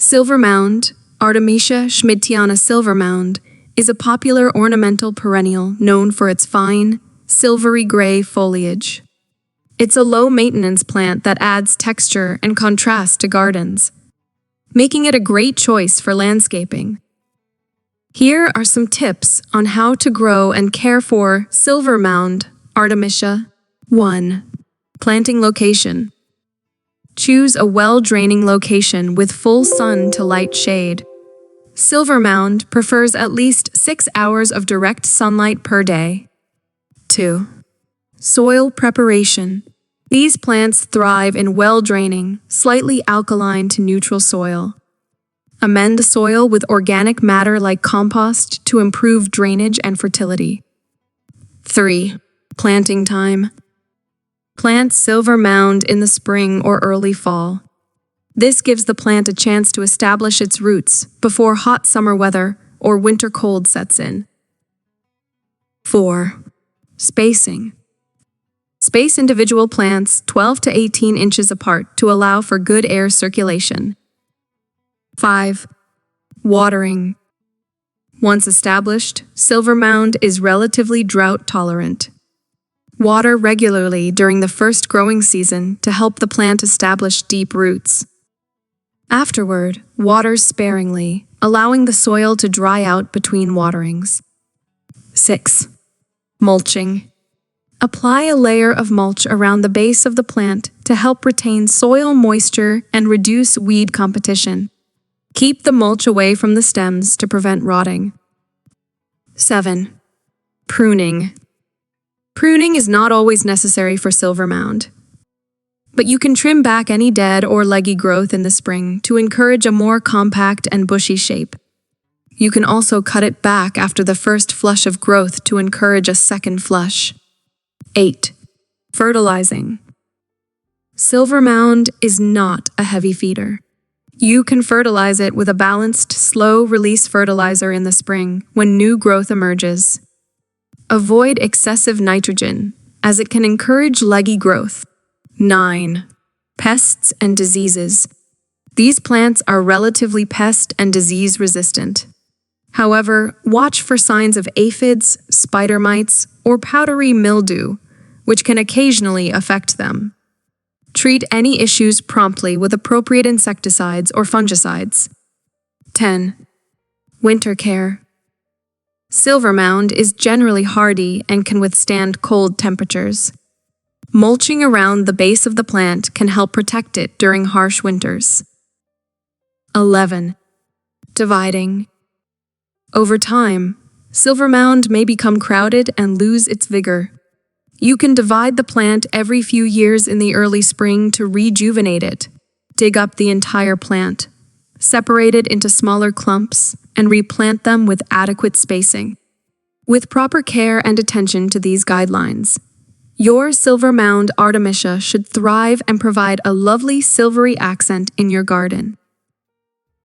Silver Mound, Artemisia schmidtiana silver mound, is a popular ornamental perennial known for its fine, silvery gray foliage. It's a low-maintenance plant that adds texture and contrast to gardens, making it a great choice for landscaping. Here are some tips on how to grow and care for Silver Mound Artemisia. 1. Planting location. Choose a well-draining location with full sun to light shade. Silver Mound prefers at least 6 hours of direct sunlight per day. 2. Soil preparation. These plants thrive in well-draining, slightly alkaline to neutral soil. Amend the soil with organic matter like compost to improve drainage and fertility. 3. Planting time. Plant Silver Mound in the spring or early fall. This gives the plant a chance to establish its roots before hot summer weather or winter cold sets in. 4. Spacing. Space individual plants 12 to 18 inches apart to allow for good air circulation. 5. Watering. Once established, Silver Mound is relatively drought-tolerant. Water regularly during the first growing season to help the plant establish deep roots. Afterward, water sparingly, allowing the soil to dry out between waterings. 6. Mulching. Apply a layer of mulch around the base of the plant to help retain soil moisture and reduce weed competition. Keep the mulch away from the stems to prevent rotting. 7. Pruning. Pruning is not always necessary for Silver Mound, but you can trim back any dead or leggy growth in the spring to encourage a more compact and bushy shape. You can also cut it back after the first flush of growth to encourage a second flush. 8. Fertilizing. Silver Mound is not a heavy feeder. You can fertilize it with a balanced, slow-release fertilizer in the spring when new growth emerges. Avoid excessive nitrogen, as it can encourage leggy growth. 9. Pests and diseases. These plants are relatively pest and disease resistant. However, watch for signs of aphids, spider mites, or powdery mildew, which can occasionally affect them. Treat any issues promptly with appropriate insecticides or fungicides. 10. Winter care. Silver Mound is generally hardy and can withstand cold temperatures. Mulching around the base of the plant can help protect it during harsh winters. 11. Dividing. Over time, Silver Mound may become crowded and lose its vigor. You can divide the plant every few years in the early spring to rejuvenate it. Dig up the entire plant, separate it into smaller clumps, and replant them with adequate spacing. With proper care and attention to these guidelines, your Silver Mound Artemisia should thrive and provide a lovely silvery accent in your garden.